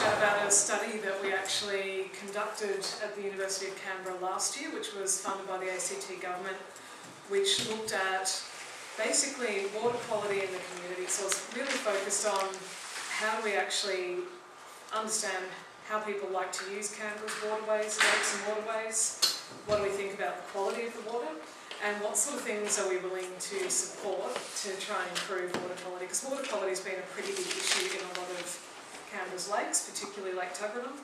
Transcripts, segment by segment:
chat about a study that we actually conducted at the University of Canberra last year, which was funded by the ACT government, which looked at basically water quality in the community. So it's really focused on how do we actually understand how people like to use Canberra's waterways, lakes and waterways, what do we think about the quality of the water, and what sort of things are we willing to support to try and improve water quality, because water quality has been a pretty big issue in a lot of Canberra's lakes, particularly Lake Tuggeranong,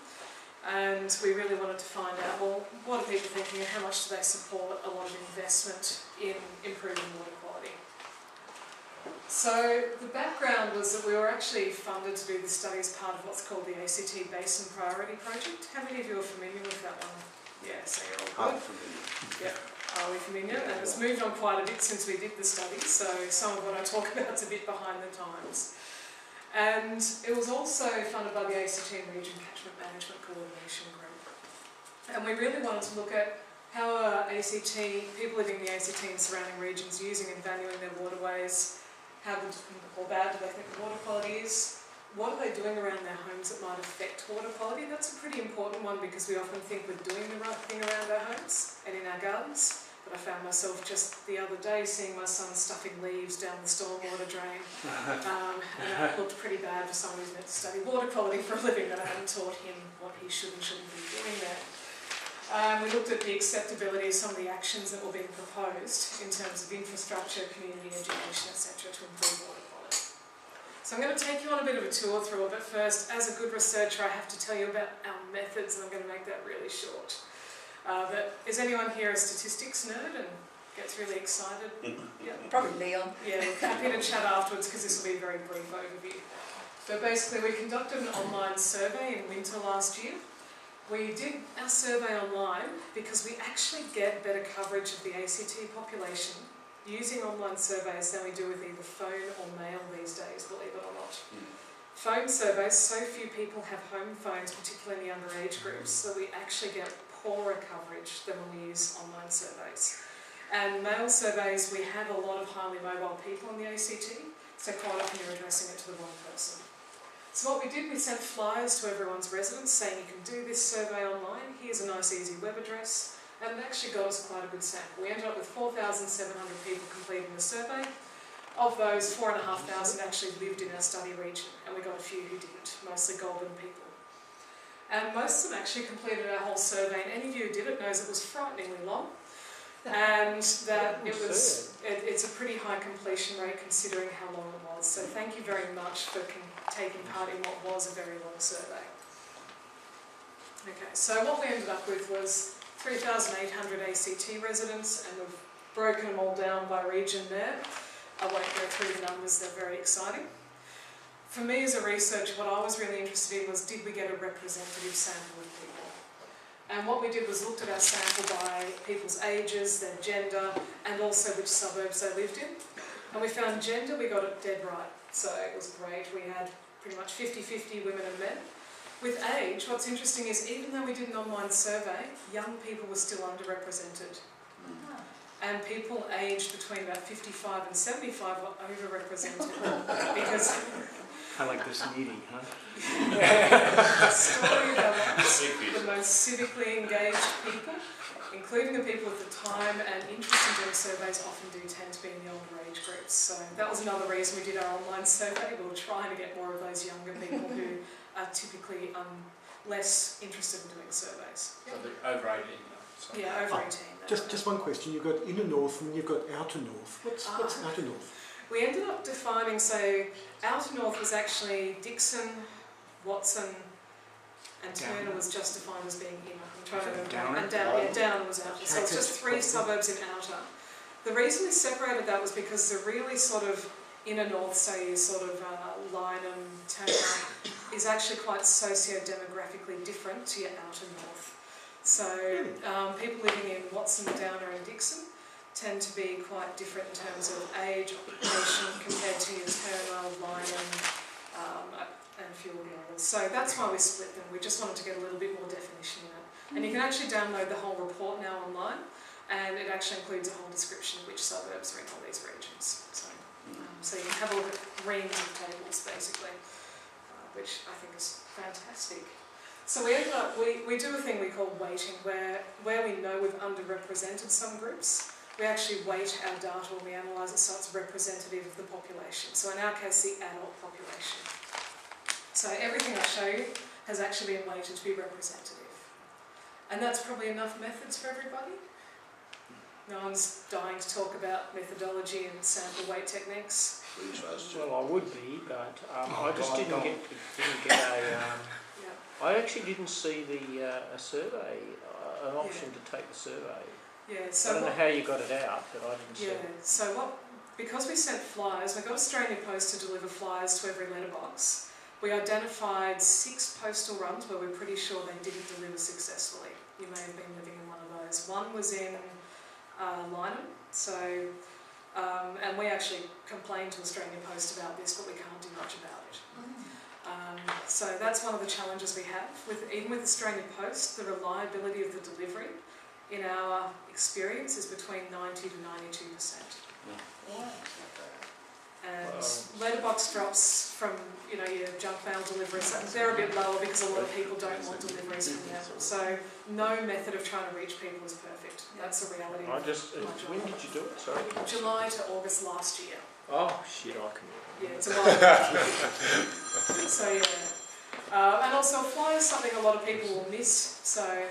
and we really wanted to find out, well, what are people thinking and how much do they support a lot of investment in improving water quality. So the background was that we were actually funded to do this study as part of what's called the ACT Basin Priority Project. How many of you are familiar with that one? Yeah, so you're all good. Yeah. Are we familiar? And it's moved on quite a bit since we did the study, so some of what I talk about is a bit behind the times. And it was also funded by the ACT and Region Catchment Management Coordination Group. And we really wanted to look at how are people living in the ACT and surrounding regions using and valuing their waterways, how good or bad do they think the water quality is, what are they doing around their homes that might affect water quality. That's a pretty important one because we often think we're doing the right thing around our homes and in our gardens. But I found myself just the other day seeing my son stuffing leaves down the stormwater drain, and that looked pretty bad for someone who's meant to study water quality for a living, that I hadn't taught him what he should and shouldn't be doing there. We looked at the acceptability of some of the actions that were being proposed in terms of infrastructure, community education, etc. to improve water quality. So I'm going to take you on a bit of a tour through it, but first, as a good researcher, I have to tell you about our methods, and I'm going to make that really short. But is anyone here a statistics nerd and gets really excited? Yeah. Probably Leon. Yeah, we're happy to chat afterwards because this will be a very brief overview. But basically, we conducted an online survey in winter last year. We did our survey online because we actually get better coverage of the ACT population using online surveys than we do with either phone or mail these days, believe it or not. Phone surveys, so few people have home phones, particularly in the younger age groups, so we actually get poorer coverage than when we use online surveys. And mail surveys, we have a lot of highly mobile people in the ACT, so quite often you're addressing it to the wrong person. So what we did, we sent flyers to everyone's residence saying you can do this survey online, here's a nice easy web address, and it actually got us quite a good sample. We ended up with 4,700 people completing the survey. Of those, 4,500 actually lived in our study region, and we got a few who didn't, mostly Goulburn people. And most of them actually completed our whole survey, and any of you who did it knows it was frighteningly long, and that it's a pretty high completion rate considering how long it was. So thank you very much for taking part in what was a very long survey. Okay, so what we ended up with was 3,800 ACT residents, and we've broken them all down by region there. I won't go through the numbers, they're very exciting. For me as a researcher, what I was really interested in was, did we get a representative sample of people? And what we did was looked at our sample by people's ages, their gender, and also which suburbs they lived in. And we found gender, we got it dead right, so it was great. We had pretty much 50-50 women and men. With age, what's interesting is even though we did an online survey, young people were still underrepresented. And people aged between about 55 and 75 were overrepresented because... I like this meeting, huh? The story about the most civically engaged people, including the people with the time and interest in doing surveys, often do tend to be in the older age groups. So that was another reason we did our online survey. We were trying to get more of those younger people who are typically less interested in doing surveys. So they're over 18 now. So. Yeah, over 18. Just one question. You've got inner north and you've got outer north. What's outer north? We ended up defining, so outer north was actually Dixon, Watson, and Turner was just defined as being inner. I'm trying to remember. And Downer was outer. So it's just 3 suburbs in outer. The reason we separated that was because the really sort of inner north, say sort of Lynham, Turner, is actually quite socio-demographically different to your outer north. So people living in Watson, Downer and Dixon tend to be quite different in terms of age, occupation, compared to your Turner, Lynham, and a few of the others. So that's why we split them. We just wanted to get a little bit more definition in it. And you can actually download the whole report now online, and it actually includes a whole description of which suburbs are in all these regions. So you can have a look at reams of tables, basically. which I think is fantastic. So we ended up, we do a thing we call weighting, where we know we've underrepresented some groups, we actually weight our data when we analyse it so it's representative of the population. So in our case, the adult population. So everything I show you has actually been weighted to be representative. And that's probably enough methods for everybody. No one's dying to talk about methodology and sample weight techniques. Well, I would be, but I just didn't get a. I actually didn't see a survey, an option to take the survey. Yeah, so I don't know how you got it out, but I didn't see it. Yeah, so because we sent flyers, we got Australian Post to deliver flyers to every letterbox. We identified 6 postal runs where we're pretty sure they didn't deliver successfully. You may have been living in one of those. One was in Lynham, so, and we actually complained to Australian Post about this, but we can't do much about it. So that's one of the challenges we have. Even with Australian Post, the reliability of the delivery, in our experience, is between 90 to 92%. And letterbox drops from, you know, your junk mail deliveries, they're a bit lower because a lot of people don't want deliveries from them. So no method of trying to reach people is perfect. That's the reality. When did you do it? Sorry. July to August last year. Oh shit! I can. Yeah, it's a while. So yeah, and also fly is something a lot of people will miss. So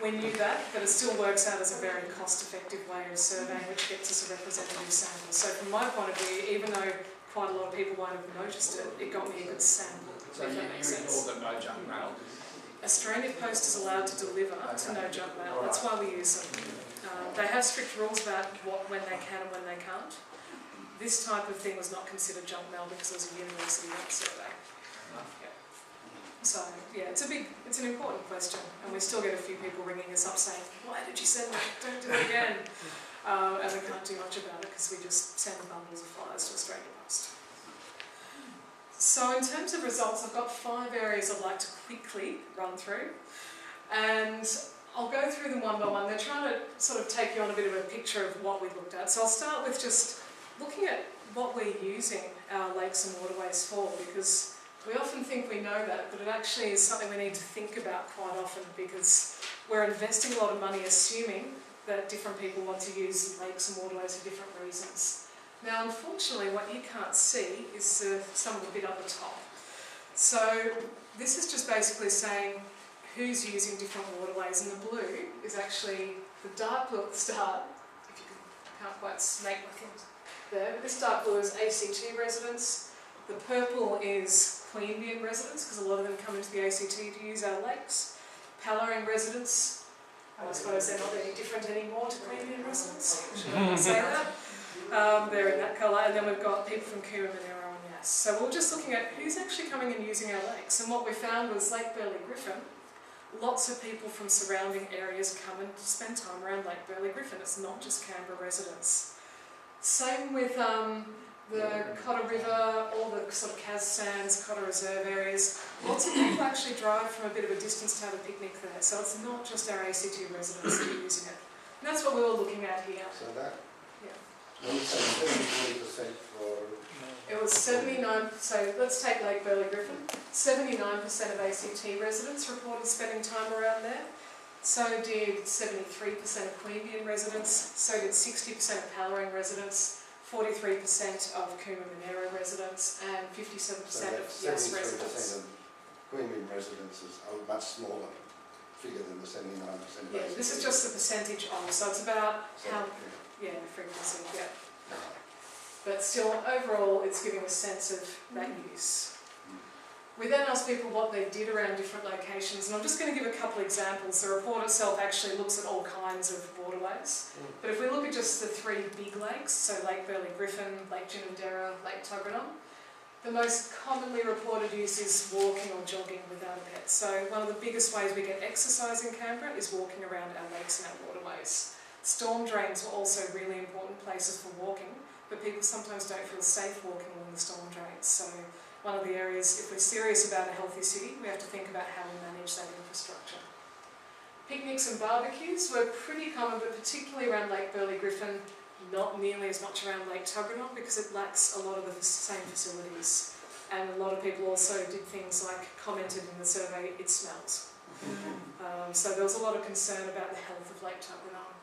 we knew that, but it still works out as a very cost-effective way of surveying, which gets us a representative sample. So from my point of view, even though quite a lot of people won't have noticed it, it got me a good sample. So you ignore the no junk mail? Australian Post is allowed to deliver to no junk mail. That's why we use them. They have strict rules about when they can and when they can't. This type of thing was not considered junk mail because it was a university-run survey. So yeah, it's an important question, and we still get a few people ringing us up saying, "Why did you send that? Don't do it again." And we can't do much about it because we just send bundles of flyers to Australian Post. So in terms of results, I've got 5 areas I'd like to quickly run through, and I'll go through them one by one. They're trying to sort of take you on a bit of a picture of what we looked at. So I'll start with just looking at what we're using our lakes and waterways for, because we often think we know that, but it actually is something we need to think about quite often, because we're investing a lot of money assuming that different people want to use lakes and waterways for different reasons. Now, unfortunately, what you can't see is some of the bit up the top. So this is just basically saying who's using different waterways, and the blue is actually the dark blue at the start, if you can't quite make my things there, but this dark blue is ACT residents, the purple is Queanbeyan residents, because a lot of them come into the ACT to use our lakes, Pallaring residents, I suppose they're not any different anymore to Queanbeyan residents, should I say that? They're in that colour, and then we've got people from Cooma, Monero and Yass. So we're just looking at who's actually coming and using our lakes, and what we found was Lake Burley Griffin, lots of people from surrounding areas come and spend time around Lake Burley Griffin. It's not just Canberra residents. Same with the Cotter River, all the sort of Cas Sands, Cotter Reserve areas. Lots of people actually drive from a bit of a distance to have a picnic there, so it's not just our ACT residents that are using it. And that's what we were looking at here. So that, yeah. when you say 73% for... It was 79, so let's take Lake Burley Griffin. 79% of ACT residents reported spending time around there. So did 73% of Queanbeyan residents, so did 60% of Pallaring residents, 43% of Cooma Monero residents, and 57% of Yass residents. 73% of Queanbeyan residents is a much smaller figure than the 79%. Yeah, this is just the percentage of, so it's about how, yeah, the frequency, yeah. But still, overall, it's giving a sense of that use. We then asked people what they did around different locations, and I'm just going to give a couple of examples. The report itself actually looks at all kinds of waterways, but if we look at just the 3 big lakes, so Lake Burley Griffin, Lake Ginninderra, Lake Tuggeranong, the most commonly reported use is walking or jogging without a pet. So one of the biggest ways we get exercise in Canberra is walking around our lakes and our waterways. Storm drains were also really important places for walking, but people sometimes don't feel safe walking along the storm drains. So one of the areas, if we're serious about a healthy city, we have to think about how we manage that infrastructure. Picnics and barbecues were pretty common, but particularly around Lake Burley Griffin, not nearly as much around Lake Tuggeranong because it lacks a lot of the same facilities. And a lot of people also did things like commented in the survey, it smells. So there was a lot of concern about the health of Lake Tuggeranong.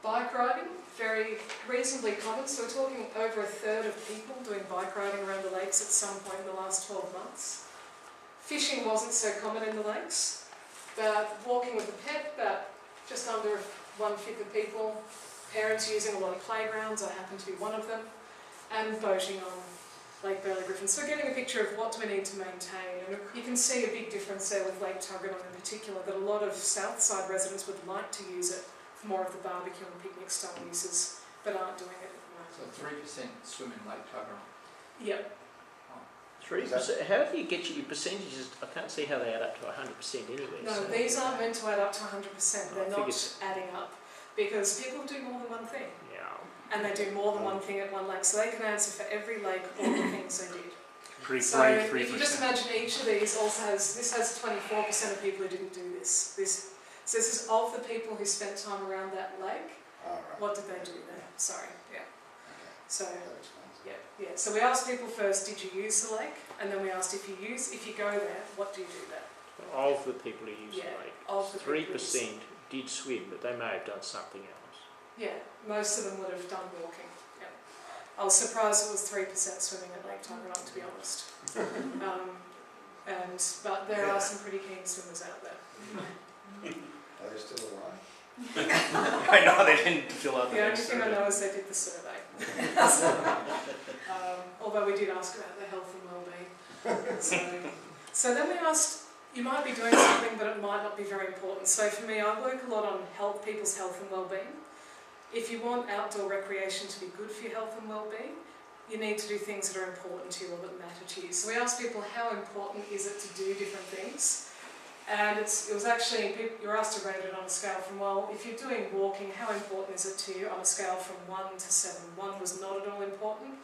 Bike riding, very reasonably common, so we're talking over a third of people doing bike riding around the lakes at some point in the last 12 months. Fishing wasn't so common in the lakes, but walking with a pet, about just under 1/5 of people. Parents using a lot of playgrounds, I happen to be one of them, and boating on Lake Burley Griffin. So getting a picture of what do we need to maintain, and you can see a big difference there with Lake Tuggeranong in particular, that a lot of Southside residents would like to use it for more of the barbecue and picnic style uses, but aren't doing it at the moment. So 3% swim in Lake Tuggeranong. Yep. 3%. How do you get your percentages? I can't see how they add up to 100% anyway. No, so. these aren't meant to add up to 100%. They're I not figured- adding up, because people do more than one thing. Yeah. And they do more than one thing at one lake, so they can answer for every lake all the things they did. So Brave if you just 3%. imagine each of these also has, this has 24% of people who didn't do this. So this is of the people who spent time around that lake, what did they do there? Sorry, yeah. So, yeah. So we asked people first, did you use the lake? And then we asked if you go there, what do you do there? Of the people who use Yeah, the lake, of the people who 3% did swim, but they may have done something else. Yeah, most of them would have done walking. Yeah. I was surprised it was 3% swimming at Lake Tuggeranong, to be honest. But there are some pretty keen swimmers out there. Are they still alive? I know they didn't fill out the The only next thing I survey. know is they did the survey. Although we did ask about their health and well-being. So then we asked, you might be doing something but it might not be very important. So for me, I work a lot on people's health and well-being. If you want outdoor recreation to be good for your health and well-being, you need to do things that are important to you or that matter to you. So we asked people, how important is it to do different things? And it was actually, you were asked to rate it on a scale from, well, if you're doing walking, how important is it to you? On a scale from 1 to 7. 1 was not at all important,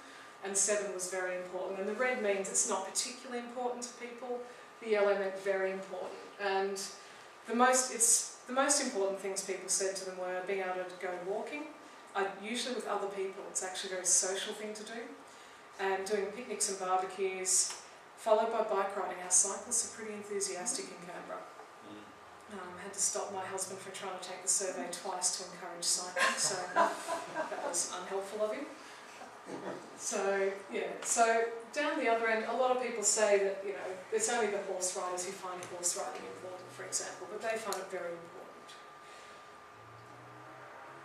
and 7 was very important. And the red means it's not particularly important to people. The yellow meant very important. And the most important things people said to them were being able to go walking, usually with other people. It's actually a very social thing to do. And doing picnics and barbecues, followed by bike riding. Our cyclists are pretty enthusiastic in Canberra. Had to stop my husband from trying to take the survey twice to encourage cycling, so that was unhelpful of him. So, yeah, so down the other end, a lot of people say that, you know, it's only the horse riders who find horse riding important, for example, but they find it very important.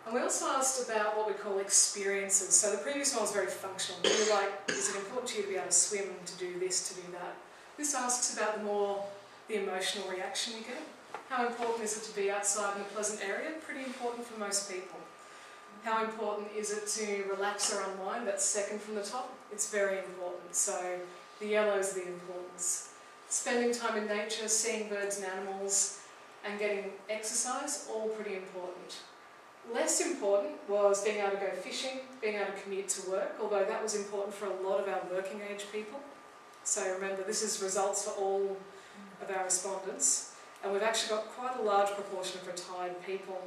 And we also asked about what we call experiences. So the previous one was very functional. We were like, is it important to you to be able to swim, to do this, to do that? This asks about the emotional reaction you get. How important is it to be outside in a pleasant area? Pretty important for most people. How important is it to relax or unwind? That's second from the top. It's very important. So the yellow's the importance. Spending time in nature, seeing birds and animals, and getting exercise, all pretty important. Less important was being able to go fishing, being able to commute to work, although that was important for a lot of our working age people. So remember, this is results for all of our respondents. And we've actually got quite a large proportion of retired people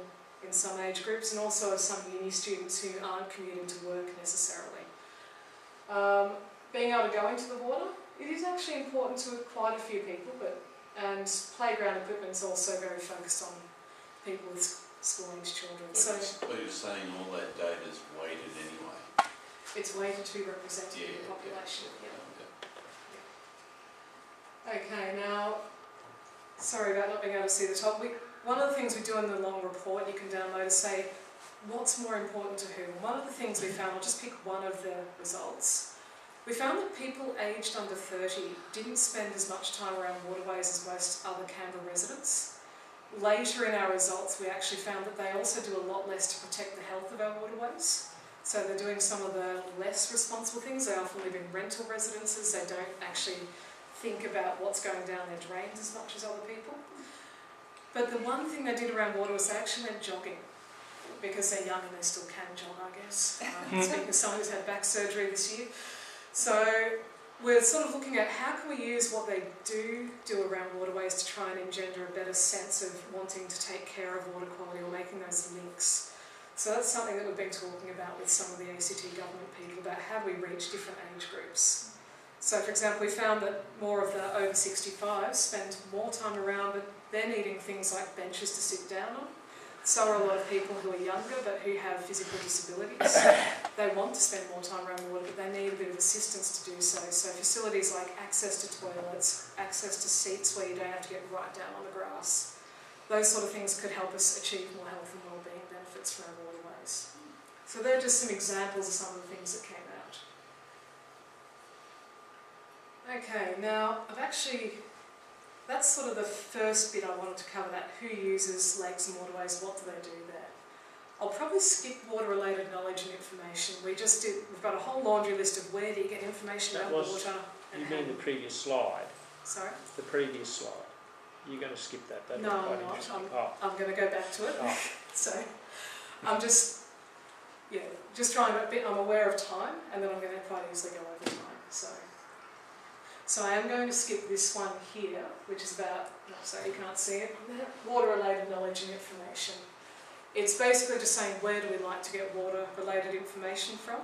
in some age groups, and also some uni students who aren't commuting to work necessarily. Being able to go into the water, it is actually important to quite a few people, and playground equipment is also very focused on people with school-age children. But, So but you're saying all that data is weighted anyway? it's weighted to be representative of the population. Okay, now, sorry about not being able to see the top. One of the things we do in the long report you can download is say, what's more important to whom? One of the things we found, I'll just pick one of the results. We found that people aged under 30 didn't spend as much time around waterways as most other Canberra residents. Later in our results, we actually found that they also do a lot less to protect the health of our waterways. So they're doing some of the less responsible things. They often live in rental residences. They don't actually think about what's going down their drains as much as other people. But the one thing they did around water was they actually went jogging, because they're young and they still can jog, I guess. Speaking of someone who's had back surgery this year. So we're sort of looking at how can we use what they do around waterways to try and engender a better sense of wanting to take care of water quality or making those links. So that's something that we've been talking about with some of the ACT government people about how do we reach different age groups. So for example, we found that more of the over 65s spend more time around, but they're needing things like benches to sit down on. So are a lot of people who are younger but who have physical disabilities. They want to spend more time around the water, but they need a bit of assistance to do so. So facilities like access to toilets, access to seats where you don't have to get right down on the grass, those sort of things could help us achieve more health and wellbeing benefits from our waterways. So they're just some examples of some of the things that came out. Okay, now that's sort of the first bit I wanted to cover, that who uses lakes and waterways, what do they do there. I'll probably skip water-related knowledge and information. We've got a whole laundry list of where do you get information about water. And you mean the previous slide? Sorry? The previous slide. You're going to skip that? That'd No, be quite I'm not. interesting. I'm going to go back to it. Oh. So I'm just trying to, I'm aware of time, and then I'm going to quite easily go over time. So I am going to skip this one here, which is about, sorry, you can't see it, water-related knowledge and information. It's basically just saying where do we like to get water-related information from.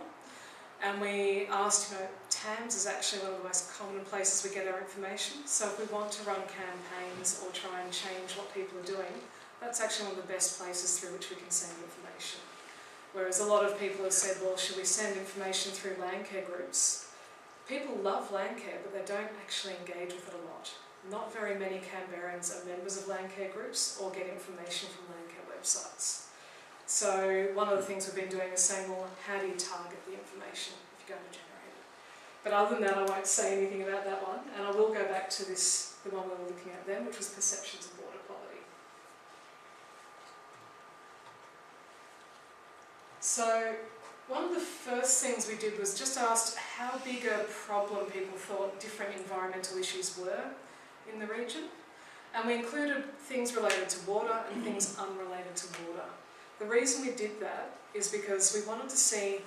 And we asked, TAMS is actually one of the most common places we get our information. So if we want to run campaigns or try and change what people are doing, that's actually one of the best places through which we can send information. Whereas a lot of people have said, well, should we send information through land care groups? People love land care, but they don't actually engage with it a lot. Not very many Canberrans are members of land care groups or get information from land care websites. So one of the things we've been doing is saying, well, how do you target the information if you're going to generate it? But other than that, I won't say anything about that one, and I will go back to the one we were looking at then, which was perceptions of water quality. So one of the first things we did was just asked how big a problem people thought different environmental issues were in the region. And we included things related to water and things unrelated to water. The reason we did that is because we wanted to see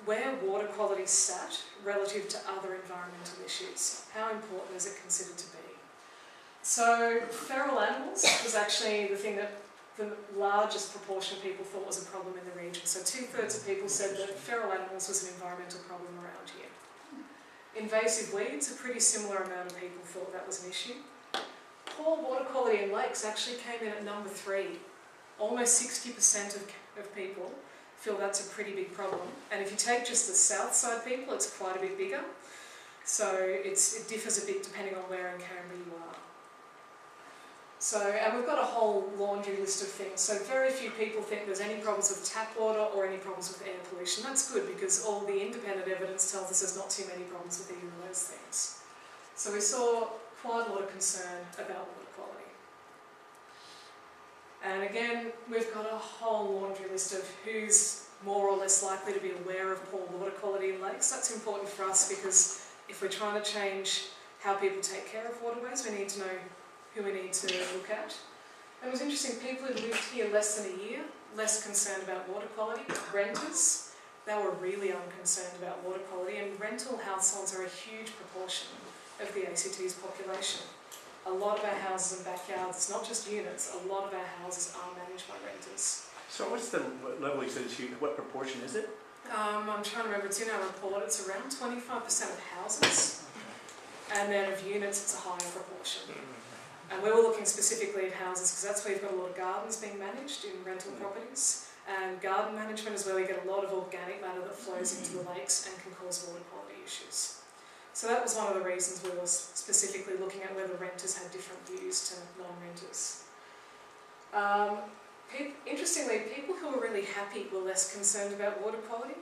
where water quality sat relative to other environmental issues. How important is it considered to be? So feral animals was actually the thing that the largest proportion of people thought was a problem in the region. So 2/3 of people said that feral animals was an environmental problem around here. Invasive weeds, a pretty similar amount of people thought that was an issue. Poor water quality in lakes actually came in at number 3. Almost 60% of people feel that's a pretty big problem. And if you take just the south side people, it's quite a bit bigger. So it differs a bit depending on where in Canberra you are. So, and we've got a whole laundry list of things. So very few people think there's any problems with tap water or any problems with air pollution. That's good because all the independent evidence tells us there's not too many problems with either of those things. So we saw quite a lot of concern about water quality. And again, we've got a whole laundry list of who's more or less likely to be aware of poor water quality in lakes. That's important for us because if we're trying to change how people take care of waterways, we need to know who we need to look at. And it was interesting, people who lived here less than a year, less concerned about water quality. Renters, they were really unconcerned about water quality, and rental households are a huge proportion of the ACT's population. A lot of our houses and backyards, not just units, a lot of our houses are managed by renters. So what's the level you said is huge? What proportion is it? I'm trying to remember, it's in our report, it's around 25% of houses, and then of units it's a higher proportion. And we were looking specifically at houses because that's where you've got a lot of gardens being managed in rental properties, and garden management is where we get a lot of organic matter that flows into the lakes and can cause water quality issues. So that was one of the reasons we were specifically looking at whether renters had different views to non-renters. Interestingly, people who were really happy were less concerned about water quality.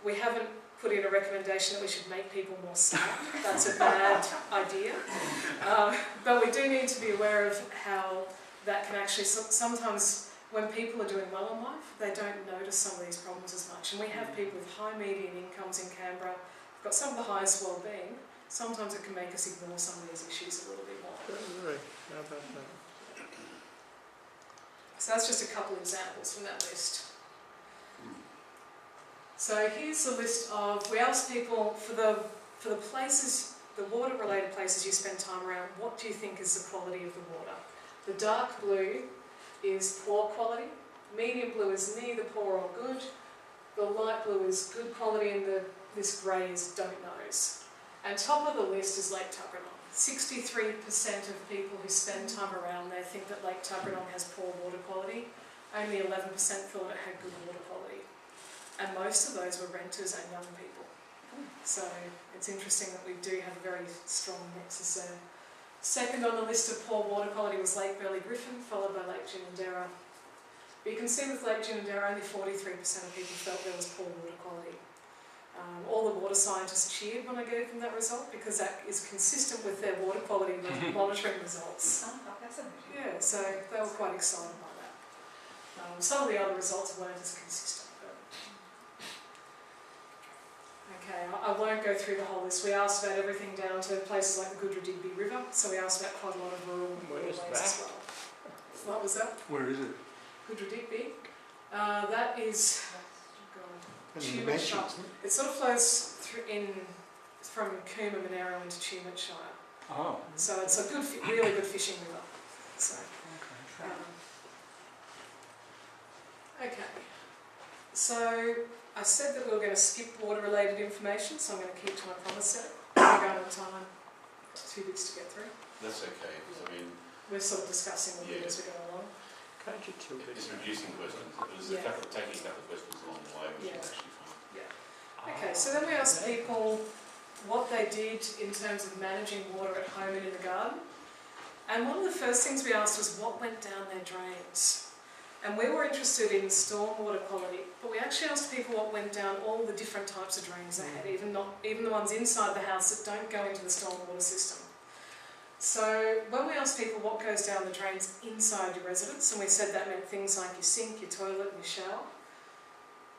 We haven't put in a recommendation that we should make people more sad. That's a bad idea. But we do need to be aware of how that can actually, sometimes when people are doing well in life, they don't notice some of these problems as much. And we have people with high median incomes in Canberra, who've got some of the highest well-being. Sometimes it can make us ignore some of these issues a little bit more. So that's just a couple examples from that list. So here's a list of, we asked people for the places, the water-related places you spend time around, what do you think is the quality of the water? The dark blue is poor quality, medium blue is neither poor or good, the light blue is good quality, and this grey is don't knows. And top of the list is Lake Tuggeranong. 63% of people who spend time around there think that Lake Tuggeranong has poor water quality. Only 11% thought it had good water quality. And most of those were renters and young people. So it's interesting that we do have a very strong nexus there. Second on the list of poor water quality was Lake Burley Griffin, followed by Lake Ginninderra. But you can see with Lake Ginninderra, only 43% of people felt there was poor water quality. All the water scientists cheered when I gave them that result because that is consistent with their water quality monitoring results. Yeah, so they were quite excited by that. Some of the other results weren't as consistent. Okay, I won't go through the whole list. We asked about everything down to places like the Goodra-Digby River, so we asked about quite a lot of rural waterways as well. What was that? Where is it? Goodra-Digby. That is Tumutshire. It sort of flows through from Coombe and Monaro into Tumutshire. Oh. So it's a good, really good fishing river. So, okay. So I said that we were going to skip water-related information, so I'm going to keep to my promise there. We're going on time. 2 bits to get through. That's okay, because I mean... We're sort of discussing the as we go along. Can't you tell It's reducing questions. It was taking a couple of questions along the way, which is actually fine. Okay, so then we asked people what they did in terms of managing water at home and in the garden. And one of the first things we asked was what went down their drains. And we were interested in stormwater quality, but we actually asked people what went down all the different types of drains they had, even the ones inside the house that don't go into the stormwater system. So when we asked people what goes down the drains inside your residence, and we said that meant things like your sink, your toilet and your shower,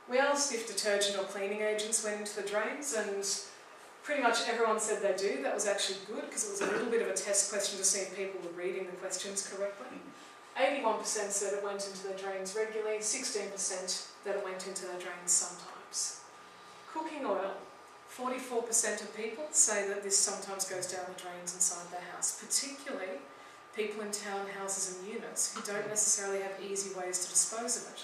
we asked if detergent or cleaning agents went into the drains, and pretty much everyone said they do. That was actually good because it was a little bit of a test question to see if people were reading the questions correctly. 81% said it went into their drains regularly, 16% that it went into their drains sometimes. Cooking oil. 44% of people say that this sometimes goes down the drains inside their house, particularly people in townhouses and units who don't necessarily have easy ways to dispose of it.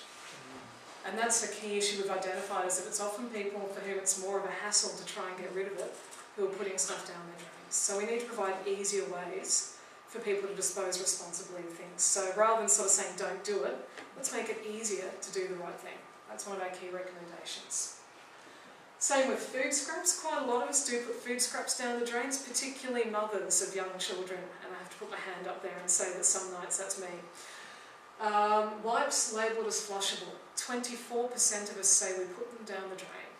And that's a key issue we've identified, is that it's often people for whom it's more of a hassle to try and get rid of it who are putting stuff down their drains. So we need to provide easier ways for people to dispose responsibly of things. So rather than sort of saying don't do it, let's make it easier to do the right thing. That's one of our key recommendations. Same with food scraps. Quite a lot of us do put food scraps down the drains, particularly mothers of young children, and I have to put my hand up there and say that some nights that's me. Wipes labelled as flushable. 24% of us say we put them down the drain.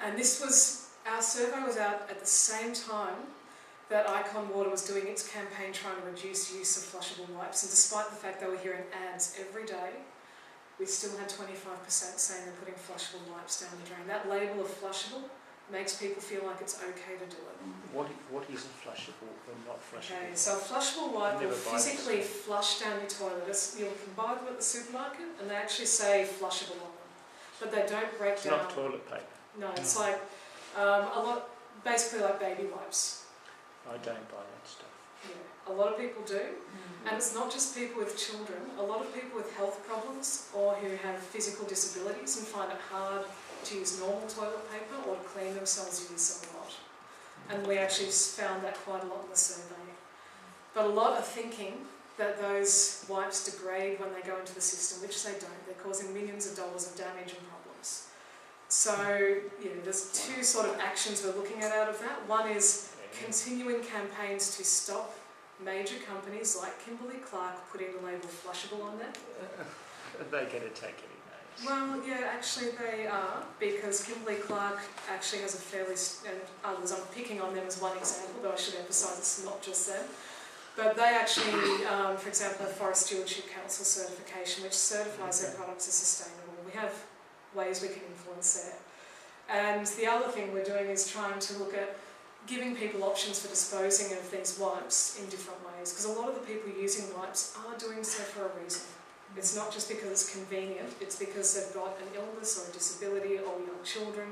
And our survey was out at the same time that Icon Water was doing its campaign trying to reduce use of flushable wipes, and despite the fact they were hearing ads every day, we still had 25% saying they're putting flushable wipes down the drain. That label of flushable makes people feel like it's okay to do it. What is a flushable or not flushable? Okay, so a flushable wipe will physically flush down your toilet. You can buy them at the supermarket and they actually say flushable on them, but they don't break down. It's not toilet paper. No, it's like basically like baby wipes. I don't buy that stuff. Yeah, a lot of people do. And it's not just people with children. A lot of people with health problems or who have physical disabilities and find it hard to use normal toilet paper or to clean themselves use a lot. And we actually found that quite a lot in the survey. But a lot are thinking that those wipes degrade when they go into the system, which they don't. They're causing millions of dollars of damage and problems. So, there's two sort of actions we're looking at out of that. One is continuing campaigns to stop major companies like Kimberly-Clark putting the label flushable on them. They get a take any days. Well, yeah, actually they are, because Kimberly-Clark actually has a fairly, and others, I'm picking on them as one example, but I should emphasise it's not just them. But they actually, for example, have Forest Stewardship Council certification, which certifies their products as sustainable. We have ways we can influence there. And the other thing we're doing is trying to look at giving people options for disposing of these wipes in different ways, because a lot of the people using wipes are doing so for a reason. It's not just because it's convenient, it's because they've got an illness or a disability or young children,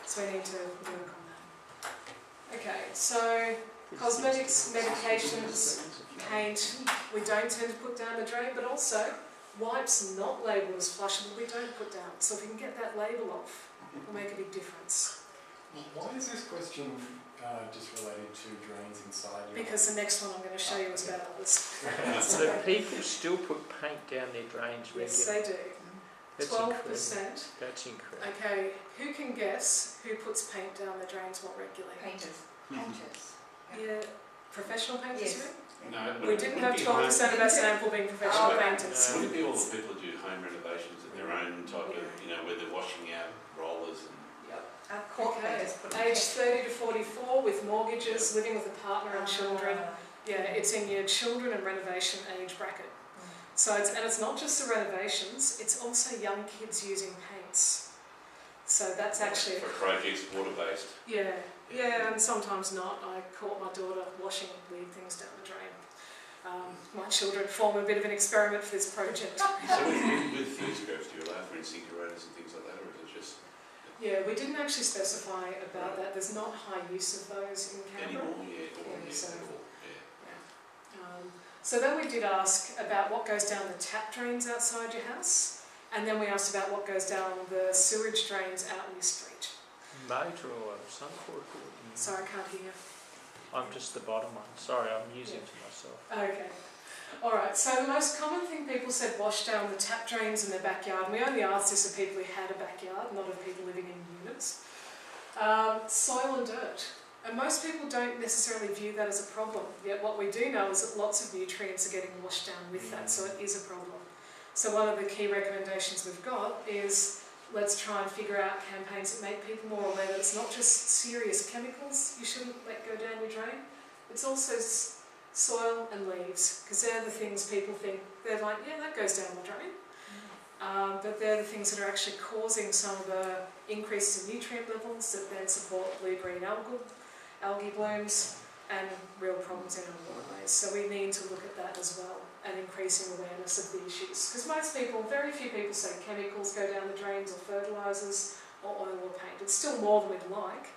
so we need to work on that. Okay, so cosmetics, medications, paint, we don't tend to put down the drain, but also wipes not labelled as flushable we don't put down. So if we can get that label off, it'll make a big difference. Why is this question just related to drains inside your Because the next one I'm going to show you is about others. So people still put paint down their drains Yes, regularly? they do. That's 12%. incredible. That's incredible. Okay, who can guess who puts paint down their drains more regularly? Painters. Painters. Yeah, professional painters, Yes. you No, mean? We didn't have 12% of our sample being professional Oh, right. painters. Would it be all the people that do home renovations at their own type of, where they're washing out rollers and... Our court Okay, painters put age 30 to 44 with mortgages, living with a partner and children. Yeah, it's in your children and renovation age bracket. So it's not just the renovations, it's also young kids using paints. So that's actually... For projects, water-based. Yeah, and sometimes not. I caught my daughter washing weird things down the drain. My children form a bit of an experiment for this project. So with food scraps, do you allow for incinerators and things like that, or is it just... Yeah, we didn't actually specify about that. There's not high use of those in Canberra. Anymore, yeah, or Yeah, so- at all, yeah. So then we did ask about what goes down the tap drains outside your house, and then we asked about what goes down the sewage drains out in your street. Motor oil, some sort of... Sorry, I can't hear. I'm just the bottom one. Sorry, I'm using to myself. Okay. Alright, so the most common thing people said wash down the tap drains in their backyard, and we only asked this of people who had a backyard, not of people living in units. Soil and dirt. And most people don't necessarily view that as a problem, yet what we do know is that lots of nutrients are getting washed down with that, so it is a problem. So one of the key recommendations we've got is let's try and figure out campaigns that make people more aware that it's not just serious chemicals you shouldn't let go down your drain, it's also soil and leaves, because they're the things people think, they're like, yeah, that goes down the drain. But they're the things that are actually causing some of the increases in nutrient levels that then support blue-green algae blooms and real problems in our waterways. So we need to look at that as well and increasing awareness of the issues. Because most people, very few people say chemicals go down the drains or fertilisers or oil or paint. It's still more than we'd like.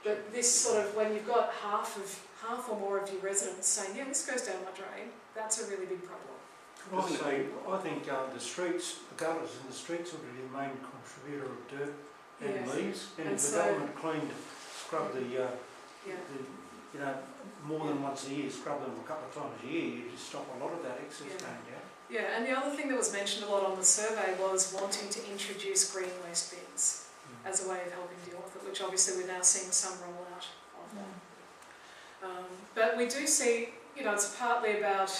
But this sort of, when you've got half or more of your residents saying, yeah, this goes down my drain, that's a really big problem. I think the streets, the gutters in the streets would be the main contributor of dirt and leaves. And if the government scrub more than once a year, scrub them a couple of times a year, you just stop a lot of that excess going down. Yeah, and the other thing that was mentioned a lot on the survey was wanting to introduce green waste bins as a way of helping deal with it, which obviously we're now seeing some rollout of that. But we do see, it's partly about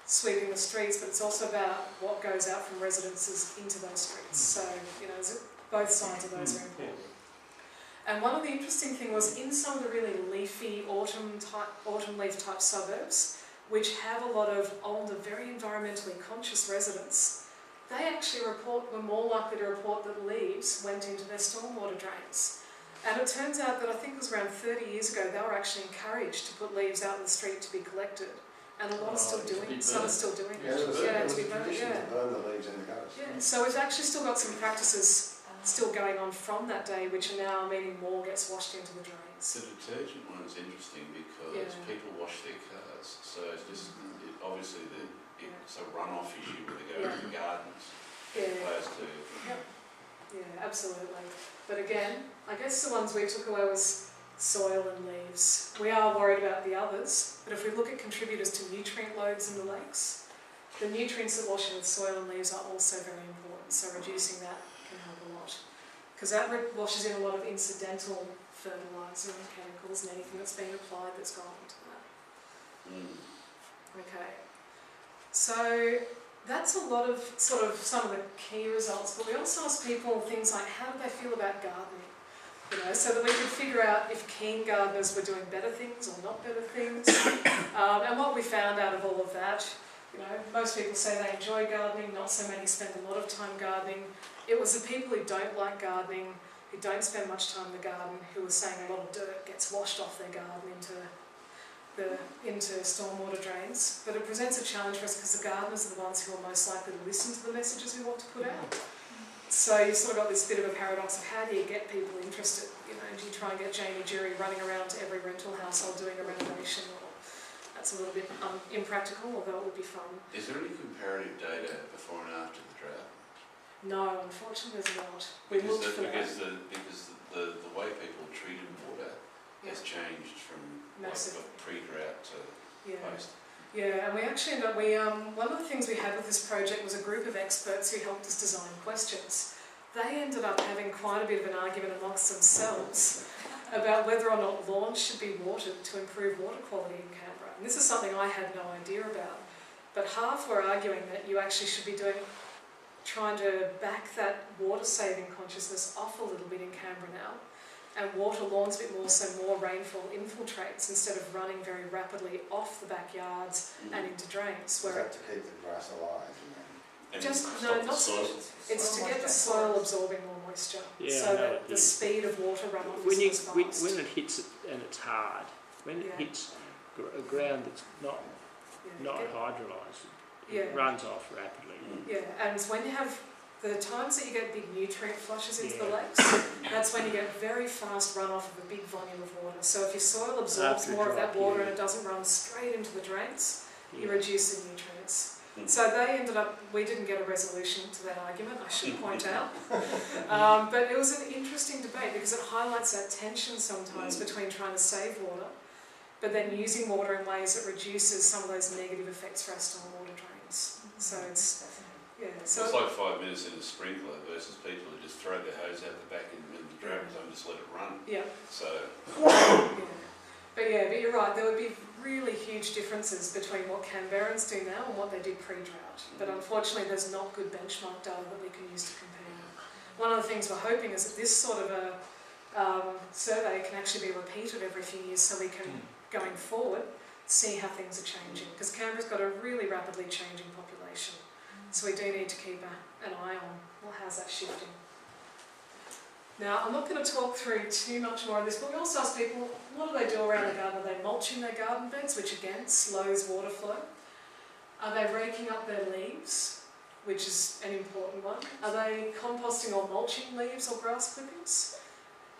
sweeping the streets, but it's also about what goes out from residences into those streets. So, both sides of those are important. And one of the interesting things was in some of the really leafy autumn leaf type suburbs, which have a lot of older, very environmentally conscious residents, they actually were more likely to report that leaves went into their stormwater drains. And it turns out that I think it was around 30 years ago, they were actually encouraged to put leaves out in the street to be collected. And a lot are still doing it. Some are still doing it. There was to be a burned, tradition to burn the leaves in the gutters. Yeah, so we've actually still got some practices still going on from that day, which are now meaning more gets washed into the drains. The detergent one's interesting because people wash their cars, so it's just obviously it's a runoff issue where they go into the gardens opposed to... Yeah, absolutely. But again, I guess the ones we took away was soil and leaves. We are worried about the others, but if we look at contributors to nutrient loads in the lakes, the nutrients that wash in with soil and leaves are also very important, so reducing that can help a lot. Because that washes in a lot of incidental fertiliser and chemicals and anything that's been applied that's gone into that. Okay, so that's a lot of some of the key results, but we also asked people things like how do they feel about gardening? So that we could figure out if keen gardeners were doing better things or not better things. And what we found out of all of that, most people say they enjoy gardening, not so many spend a lot of time gardening. It was the people who don't like gardening, who don't spend much time in the garden, who were saying a lot of dirt gets washed off their garden into stormwater drains. But it presents a challenge for us because the gardeners are the ones who are most likely to listen to the messages we want to put out. So you've sort of got this bit of a paradox of how do you get people interested? Do you try and get Jamie Jury running around to every rental household doing a renovation? Or that's a little bit impractical, although it would be fun. Is there any comparative data before and after the drought? No, unfortunately there's not. We Because looked for that. because the way people treated water has changed from like Massively. pre-drought to post. Yeah, and we actually ended up, one of the things we had with this project was a group of experts who helped us design questions. They ended up having quite a bit of an argument amongst themselves about whether or not lawns should be watered to improve water quality in Canberra. And this is something I had no idea about. But half were arguing that you actually should be trying to back that water-saving consciousness off a little bit in Canberra now, and water lawns a bit more so more rainfall infiltrates instead of running very rapidly off the backyards and into drains. Is that to keep the grass alive? And Just, stop no, the not soil. it's to get the soil absorbing more moisture, Yeah, so I know that it the is. speed of water runoff When is not as fast. when it hits it and it's hard, when it hits a ground that's not hydrolised, it runs off rapidly. Yeah, and it's when you have the times that you get big nutrient flushes into the lakes, that's when you get very fast runoff of a big volume of water. So if your soil absorbs After more of dry that water period. and it doesn't run straight into the drains, you Yeah. reduce the nutrients. So they ended up, we didn't get a resolution to that argument, I should point out. But it was an interesting debate because it highlights that tension sometimes between trying to save water, but then using water in ways that reduces some of those negative effects for our stormwater drains. So it's, so It's like 5 minutes in a sprinkler versus people who just throw their hose out the back and when the drought comes on just let it run. yeah. So But you're right, there would be really huge differences between what Canberrans do now and what they did pre-drought. But unfortunately there's not good benchmark data that we can use to compare. One of the things we're hoping is that this sort of a survey can actually be repeated every few years so we can, going forward, see how things are changing. Because Canberra's got a really rapidly changing population. So we do need to keep an eye on, well, how's that shifting? Now, I'm not going to talk through too much more of this, but we also ask people, what do they do around the garden? Are they mulching their garden beds, which again slows water flow? Are they raking up their leaves, which is an important one? Are they composting or mulching leaves or grass clippings?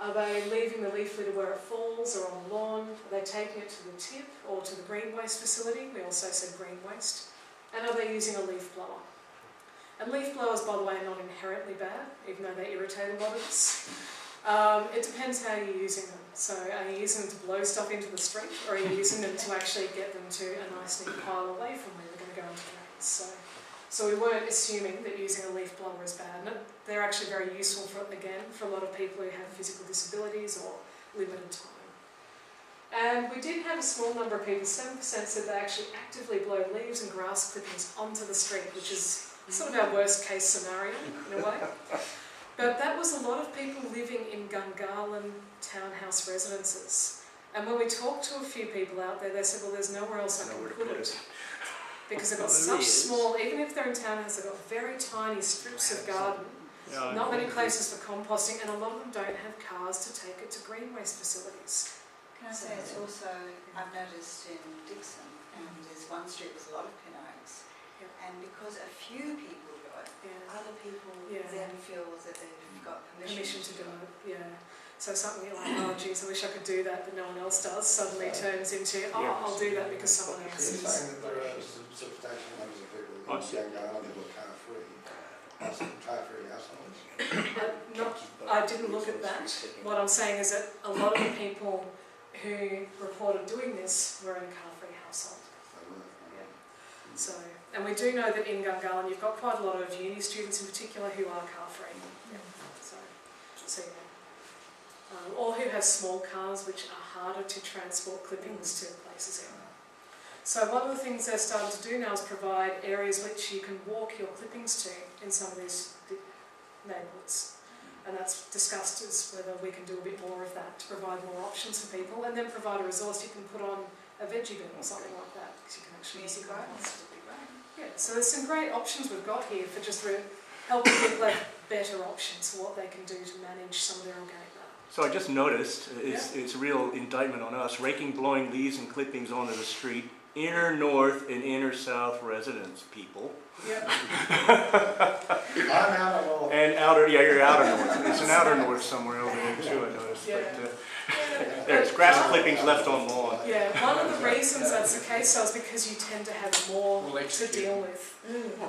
Are they leaving the leaf litter where it falls or on the lawn? Are they taking it to the tip or to the green waste facility? We also said green waste. And are they using a leaf blower? And leaf blowers, by the way, are not inherently bad, even though they irritate a lot of us. It depends how you're using them. So are you using them to blow stuff into the street, or are you using them to actually get them to a nice neat pile away from where they're going to go into drains? So we weren't assuming that using a leaf blower is bad. And they're actually very useful, for a lot of people who have physical disabilities or limited time. And we did have a small number of people, 7% said they actually actively blow leaves and grass clippings onto the street, which is sort of our worst case scenario in a way. But that was a lot of people living in Gungahlin townhouse residences. And when we talked to a few people out there, they said, well, there's nowhere else I can put it. Because they've got such small, even if they're in townhouse, they've got very tiny strips of garden, not many places for composting, and a lot of them don't have cars to take it to green waste facilities. Can I say it's also, I've noticed in Dixon, and there's one street with a lot of pin oaks, and because a few people do it, other people then feel that they've got permission To do it. So something like, oh geez, I wish I could do that, but no one else does, suddenly turns into, I'll do that because someone else You're is. saying that there are substantial numbers of people in Gungahlin that were car-free households. I didn't look at that. What I'm saying is that a lot of the people who reported doing this were in a car-free household. So, and we do know that in Gungahlin you've got quite a lot of uni students in particular who are car-free. So or who have small cars which are harder to transport clippings to places in. So one of the things they're starting to do now is provide areas which you can walk your clippings to in some of these neighbourhoods. And that's discussed as whether we can do a bit more of that to provide more options for people, and then provide a resource you can put on a veggie bin or something like that, because you can actually use your gardens. So there's some great options we've got here for just helping people have better options for what they can do to manage some of their organic matter. So I just noticed, it's a real indictment on us, raking, blowing leaves and clippings onto the street, inner north and inner south residents, people. Yep. I'm out of all. And outer, you're outer north. It's an outer north somewhere over there too, I noticed. Yeah. But, There's grass clippings left on lawn. Yeah, one of the reasons that's the case though is because you tend to have more Well, to execute. deal with.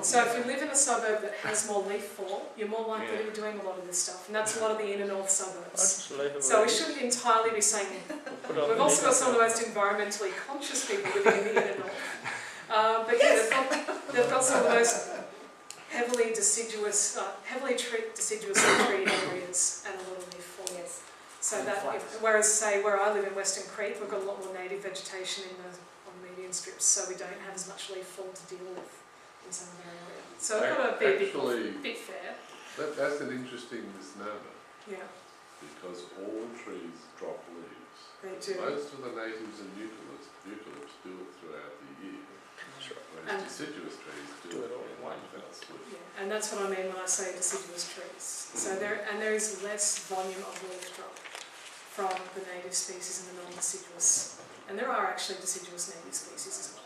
So if you live in a suburb that has more leaf fall, you're more likely to be doing a lot of this stuff, and that's a lot of the inner north suburbs. Absolutely. So we shouldn't entirely be saying. We've also got some of the most environmentally conscious people living in the inner north. But yeah, they've got some of the most heavily deciduous tree areas and a lot of leaf fall. Yes. So that, whereas say where I live in Western Creek, we've got a lot more native vegetation on median strips, so we don't have as much leaf fall to deal with in some of our area. So we've got to be a bit fair. That's an interesting misnomer, Yeah, because all trees drop leaves. they do. Most of the natives and eucalypts do it throughout the year, whereas deciduous trees do it in one fell swoop. Yeah, and that's what I mean when I say deciduous trees. So there is less volume of leaf drop from the native species and the non-deciduous. And there are actually deciduous native species as well.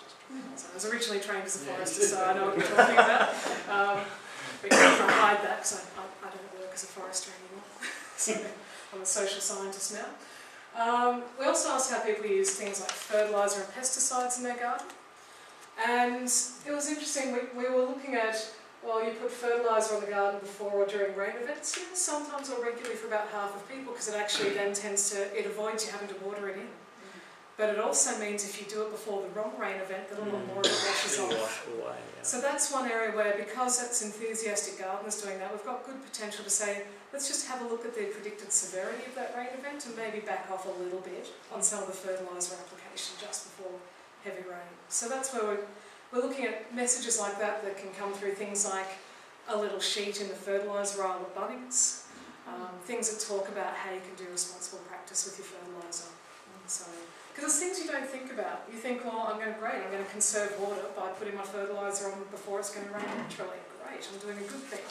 So I was originally trained as a forester, so I know what you're talking about. But you can't hide that because I don't work as a forester anymore. So I'm a social scientist now. We also asked how people use things like fertiliser and pesticides in their garden. And it was interesting, we were looking at, well, you put fertiliser on the garden before or during rain events, sometimes or regularly for about half of people, because it actually then it avoids you having to water it in. But it also means if you do it before the wrong rain event, that a lot more of it washes off. Away, yeah. So that's one area where, because it's enthusiastic gardeners doing that, we've got good potential to say, let's just have a look at the predicted severity of that rain event and maybe back off a little bit on some of the fertiliser application just before heavy rain. So that's where we're looking at messages like that can come through things like a little sheet in the fertiliser aisle at Bunnings, things that talk about how you can do responsible practice with your fertiliser. So, because there's things you don't think about. You think, well, I'm going to conserve water by putting my fertiliser on before it's going to rain naturally. Great, I'm doing a good thing.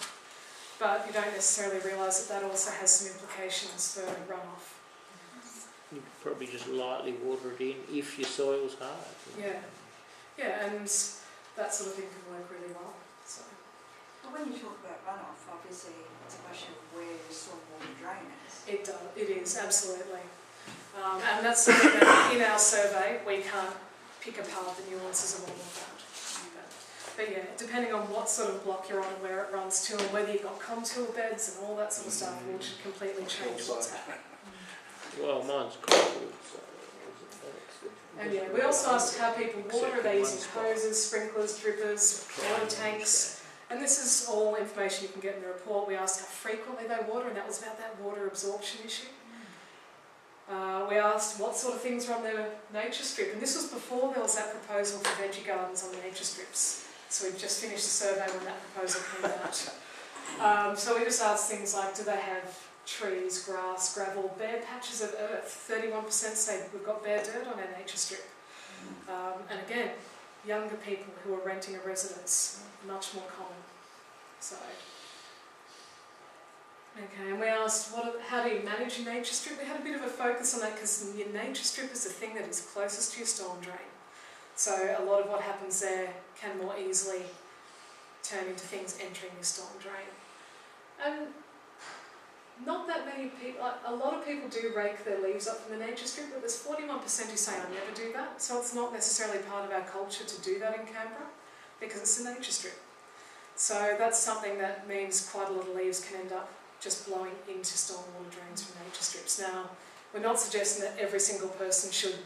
But you don't necessarily realise that also has some implications for runoff. You could probably just lightly water it in if your soil's hard. Yeah, and that sort of thing can work really well. So. Well, when you talk about runoff, obviously it's a question of where your stormwater drain is. It is, absolutely. And that's something that in our survey we can't pick apart the nuances of all of that. But yeah, depending on what sort of block you're on and where it runs to and whether you've got contour beds and all that sort of stuff will completely change what's happening. Well, mine's cold, so... And yeah, we also asked how people water. Are they using hoses, sprinklers, drippers, water tanks? And this is all information you can get in the report. We asked how frequently they water, and that was about that water absorption issue. We asked what sort of things were on their nature strip, and this was before there was that proposal for veggie gardens on the nature strips. So we've just finished the survey when that proposal came out. So we just asked things like, do they have trees, grass, gravel, bare patches of earth? 31% say we've got bare dirt on our nature strip. And again, younger people who are renting a residence, much more common. So. Okay, and we asked, how do you manage your nature strip? We had a bit of a focus on that because your nature strip is the thing that is closest to your storm drain. So a lot of what happens there can more easily turn into things entering your storm drain. And not that many people, a lot of people do rake their leaves up from the nature strip, but there's 41% who say I never do that. So it's not necessarily part of our culture to do that in Canberra because it's a nature strip. So that's something that means quite a lot of leaves can end up just blowing into stormwater drains from nature strips. Now, we're not suggesting that every single person should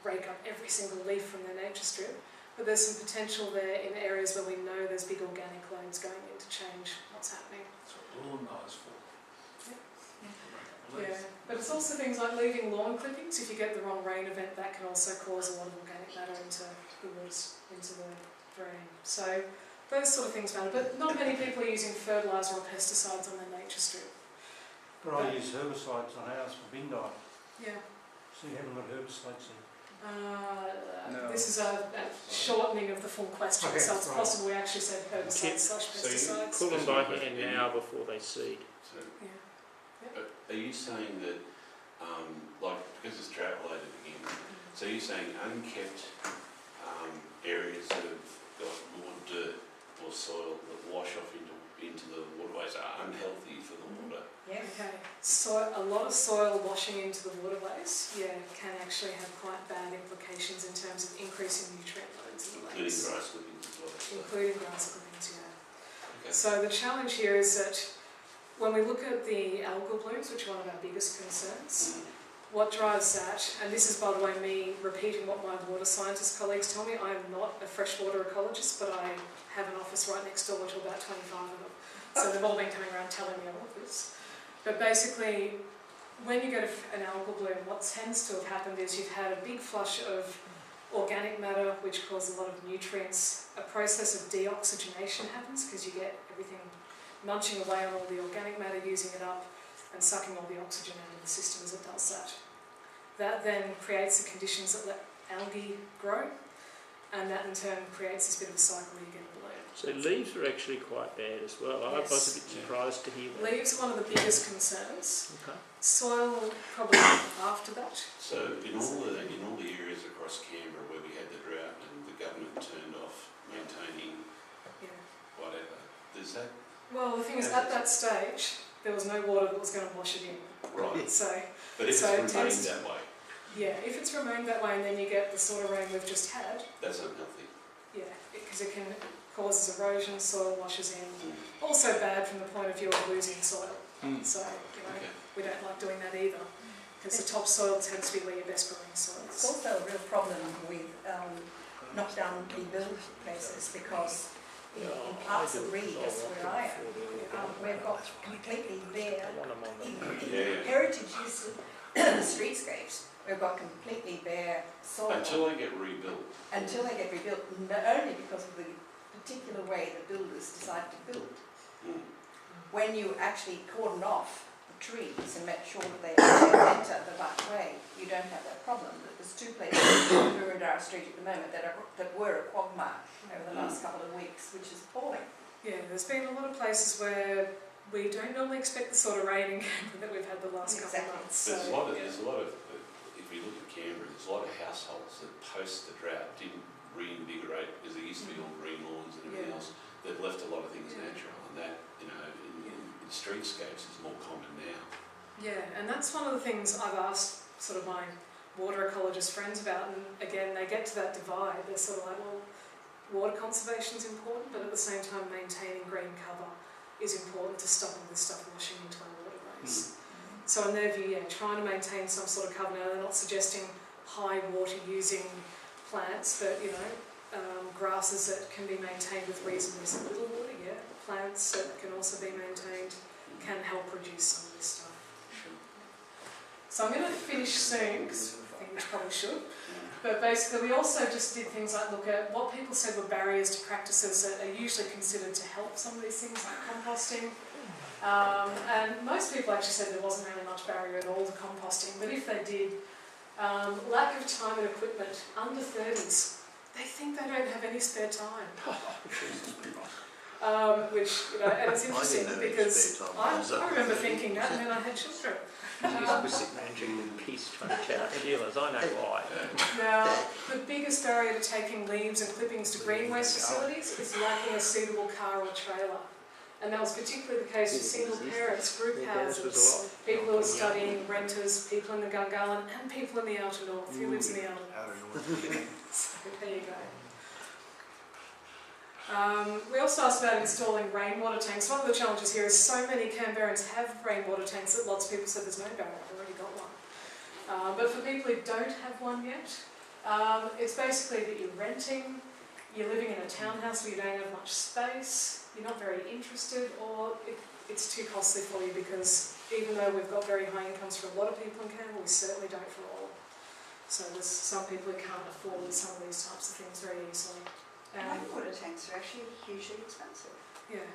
rake up every single leaf from their nature strip, but there's some potential there in areas where we know there's big organic loads going in to change what's happening. That's what lawnmowers for. Yeah, but it's also things like leaving lawn clippings. If you get the wrong rain event, that can also cause a lot of organic matter into the woods, into the drain. So those sort of things matter, but not many people are using fertiliser or pesticides on their nature strip. But I use herbicides on ours for bin dye. Yeah. So you haven't got herbicides there. No. This is a shortening of the full question, Okay, so it's right. possible we actually said herbicides/pesticides. Pull them by hand now before they seed. So, Yeah. are you saying that, like, because it's drought related again, so you're saying unkept areas that have got more dirt or soil that wash off into the waterways are unhealthy for the water? Yes. Okay, so a lot of soil washing into the waterways, can actually have quite bad implications in terms of increasing nutrient loads in the Including lakes. grass clippings as well. So. Including grass clippings, Okay. So the challenge here is that when we look at the algal blooms, which are one of our biggest concerns, what drives that, and this is by the way me repeating what my water scientist colleagues tell me, I am not a freshwater ecologist, but I have an office right next door to about 25 of them. So they've all been coming around telling me all of this. But basically, when you get an algal bloom, what tends to have happened is you've had a big flush of organic matter, which causes a lot of nutrients. A process of deoxygenation happens because you get everything munching away on all the organic matter, using it up, and sucking all the oxygen out of the system as it does that. That then creates the conditions that let algae grow, and that in turn creates this bit of a cycle where you get a bloom. So leaves are actually quite bad as well. I was a bit surprised to hear that. Leaves are one of the biggest concerns. Okay. Soil probably after that. So in all the areas across Canberra where we had the drought and the government turned off maintaining whatever, does that? Well, the thing is, at that stage, there was no water that was going to wash it in. Right. So, but if so it's remained that way. Yeah, if it's remained that way and then you get the sort of rain we've just had. That's unhealthy. Yeah, because it can causes erosion, soil washes in. Also bad from the point of view of losing soil. So, we don't like doing that either. Because the topsoil tends to be where your best growing soil is. It's also a real problem with knock-down rebuild places because in parts of Regus, where I am, we've got completely bare heritage streetscapes. We've got completely bare soil. Until they get rebuilt. Until they get rebuilt, not only because of the particular way the builders decide to build. When you actually cordon off the trees and make sure that they enter the right way, you don't have that problem. There's two places in Murrindara Street at the moment that were a quagmire over the last couple of weeks, which is appalling. Yeah, there's been a lot of places where we don't normally expect the sort of rain in Canberra that we've had the last couple of months. There's a lot of, if we look at Canberra, there's a lot of households that post the drought didn't reinvigorate because there used to be all green lawns and everything else. They've left a lot of things natural, and that, in streetscapes is more common now. Yeah, and that's one of the things I've asked sort of my water ecologist friends about, and again, they get to that divide. They're sort of like, well, water conservation is important, but at the same time, maintaining green cover is important to stop all this stuff washing into our waterways. So in their view, trying to maintain some sort of cover. Now, they're not suggesting high water using plants, but grasses that can be maintained with reasonably little water, plants that can also be maintained can help reduce some of this stuff. So I'm going to finish soon, because I think we probably should. But basically we also just did things like look at what people said were barriers to practices that are usually considered to help some of these things like composting. And most people actually said there wasn't really much barrier at all to composting, but if they did, lack of time and equipment, under 30s, they think they don't have any spare time. Which, and it's interesting because I remember thinking that, and then I had children. We're sitting around drinking peace trying to chat up dealers, I know why. Now, the biggest barrier to taking leaves and clippings to green waste facilities is lacking a suitable car or trailer. And that was particularly the case with single parents, group houses, people who are studying, renters, people in the Gungahlin, and people in the outer north. Who lives in the outer north? So there you go. We also asked about installing rainwater tanks. One of the challenges here is so many Canberrans have rainwater tanks that lots of people said there's no barrier, I've already got one. But for people who don't have one yet, it's basically that you're renting, you're living in a townhouse where you don't have much space, you're not very interested, or it's too costly for you because even though we've got very high incomes for a lot of people in Canberra, we certainly don't for all. So there's some people who can't afford some of these types of things very easily. Rainwater tanks are actually hugely expensive. Yeah,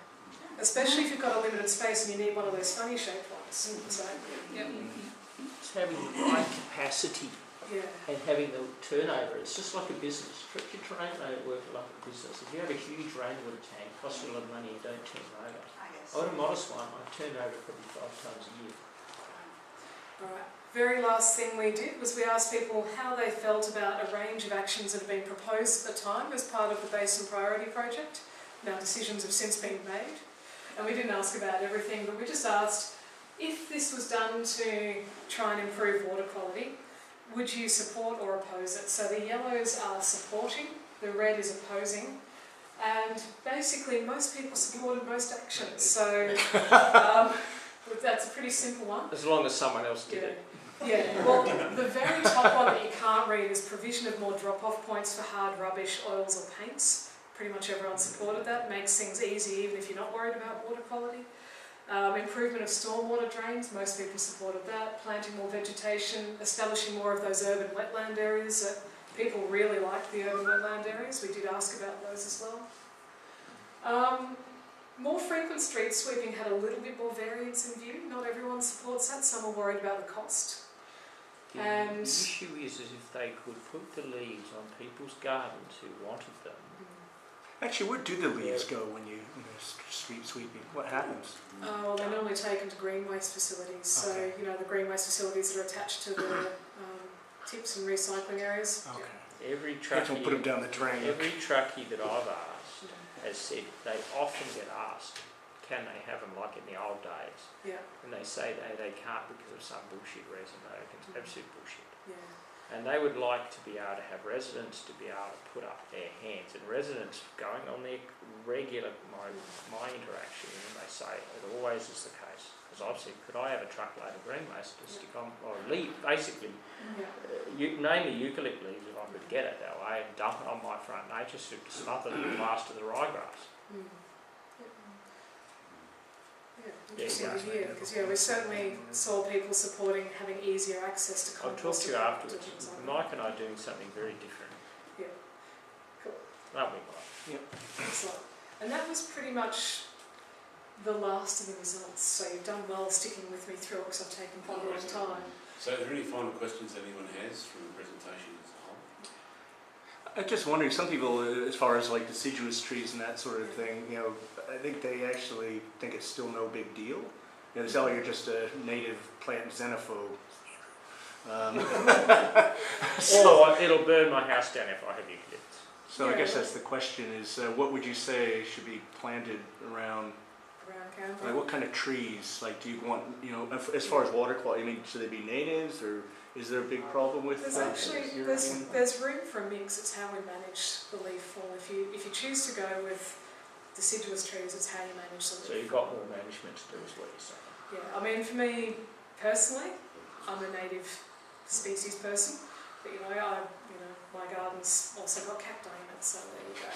especially if you've got a limited space and you need one of those funny shaped ones. So, It's having the right capacity and having the turnover. It's just like a business. Your train may work like a business. If you have a huge rainwater tank, it costs you a lot of money and don't turn over. I got a modest one, I turn over probably 5 times a year. Alright, very last thing we did was we asked people how they felt about a range of actions that had been proposed at the time as part of the Basin Priority Project. Now decisions have since been made, and we didn't ask about everything, but we just asked if this was done to try and improve water quality, would you support or oppose it? So the yellows are supporting, the red is opposing, and basically most people supported most actions. So that's a pretty simple one. As long as someone else did it. Yeah, well, the very top one that you can't read is provision of more drop-off points for hard rubbish, oils or paints. Pretty much everyone supported that. Makes things easy even if you're not worried about water quality. Improvement of stormwater drains, most people supported that. Planting more vegetation, establishing more of those urban wetland areas. People really liked the urban wetland areas. We did ask about those as well. More frequent street sweeping had a little bit more variance in view. Not everyone supports that. Some are worried about the cost. The issue is if they could put the leaves on people's gardens who wanted them. Actually, where do the leaves go when you street sweeping? What happens? Well, they're normally taken to green waste facilities. So, Okay. the green waste facilities that are attached to the tips and recycling areas. Okay. Every Don't put them down the drain. Every truckie that I've asked has said they often get asked, can they have them like in the old days? Yeah. And they say they can't because of some bullshit reason. They think it's absolute bullshit. Yeah. And they would like to be able to have residents to be able to put up their hands, and residents going on their regular, my interaction, and they say it always is the case. Because I've said, could I have a truckload of green waste to stick on, or leaf, basically, mainly eucalypt leaves if I could get it that way, and dump it on my front nature strip to smother the last of the ryegrass. Interesting to hear, because we certainly saw people supporting having easier access to I'll talk to you afterwards. Mike and I are doing something very different. Yeah. Cool. Aren't we, Mike? Yep. Excellent. And that was pretty much the last of the results. So you've done well sticking with me through it because I've taken quite a lot of time. So are there any final questions anyone has from the presentation as a whole? I'm just wondering, some people, as far as like deciduous trees and that sort of thing, I think they actually think it's still no big deal. They say, oh, you're just a native plant xenophobe. Or it'll burn my house down if I have eucalypts. So I guess that's the question is, what would you say should be planted around Canberra? Like what kind of trees? Like do you want, as far as water quality, should they be natives or is there a big problem with There's actually, there's room for a mix. It's how we manage the leaf fall. If you choose to go with deciduous trees, it's how you manage the leaf fall. So you've got more management to do is what you're saying. Yeah, for me personally, I'm a native species person, but my garden's also got cacti in it, so there you go.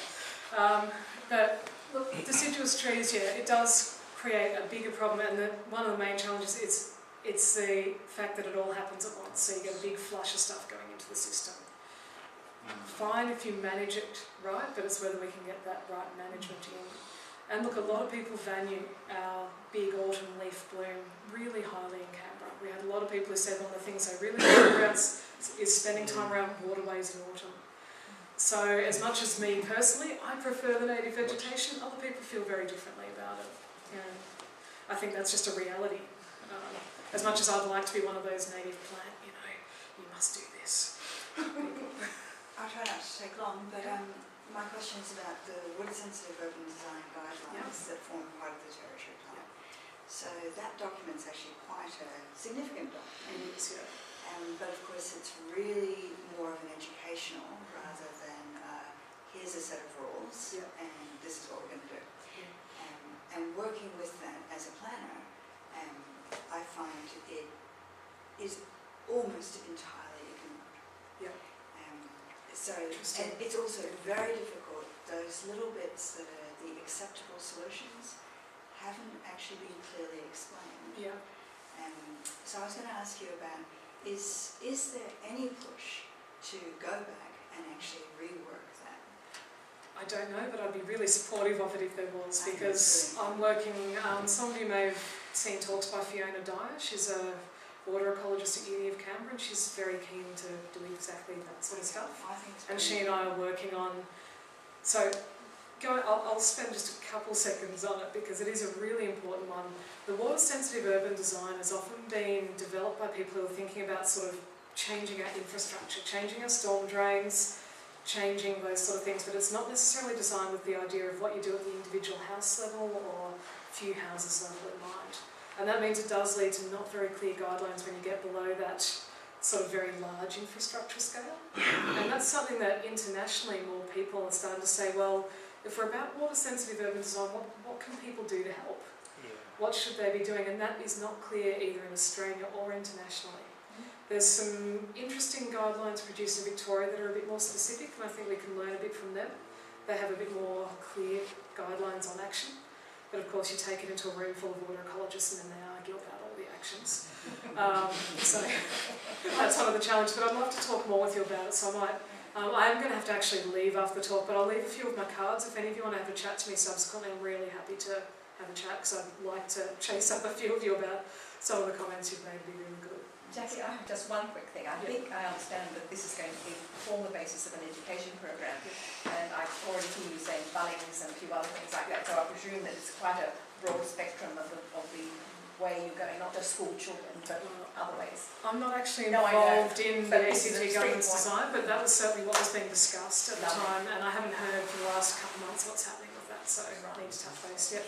But look, deciduous trees, it does create a bigger problem, and one of the main challenges is it's the fact that it all happens at once, so you get a big flush of stuff going into the system. Fine if you manage it right, but it's whether we can get that right management in. And look, a lot of people value our big autumn leaf bloom really highly in Canberra. We had a lot of people who said one of the things they really like about is spending time around waterways in autumn. So as much as me personally, I prefer the native vegetation, other people feel very differently about it. And I think that's just a reality. As much as I'd like to be one of those native plant, you must do this. I'll try not to take long, but my question is about the wood sensitive urban design guidelines that form part of the territory plan. So that document's actually quite a significant document. But of course it's really more of an educational rather than here's a set of rules and this is what we're going to do. And working with that as a planner, I find it is almost entirely ignored. So, and it's also very difficult, those little bits that are the acceptable solutions haven't actually been clearly explained. So I was going to ask you about, is there any push to go back and actually rework that? I don't know, but I'd be really supportive of it if there was, because I'm working, some of you may have seen talks by Fiona Dyer. She's a water ecologist at Uni of Canberra, and she's very keen to do exactly that sort of stuff. And she and I are working on, I'll spend just a couple seconds on it because it is a really important one. The water sensitive urban design has often been developed by people who are thinking about sort of changing our infrastructure, changing our storm drains, changing those sort of things, but it's not necessarily designed with the idea of what you do at the individual house level or few houses level in mind. And that means it does lead to not very clear guidelines when you get below that sort of very large infrastructure scale. And that's something that internationally more people are starting to say, well, if we're about water sensitive urban design, what can people do to help? What should they be doing? And that is not clear either in Australia or internationally. There's some interesting guidelines produced in Victoria that are a bit more specific, and I think we can learn a bit from them. They have a bit more clear guidelines on action. But of course you take it into a room full of water ecologists and then they argue about all the actions. So that's one of the challenges, but I'd love to talk more with you about it, so I am going to have to actually leave after the talk, but I'll leave a few of my cards. If any of you want to have a chat to me subsequently, I'm really happy to have a chat because I'd like to chase up a few of you about some of the comments you've made. Would be really good. Jackie, I have just one quick thing. I think I understand that this is going to form the basis of an education program, and I already hear you saying Bunnings and a few other things like that, so I presume that it's quite a broad spectrum of the way you're going, not just school children, but other ways. I'm not actually involved in the ACT governance design, but that was certainly what was being discussed at the time, and I haven't heard for the last couple of months what's happening with that, so I need to touch base. Yep.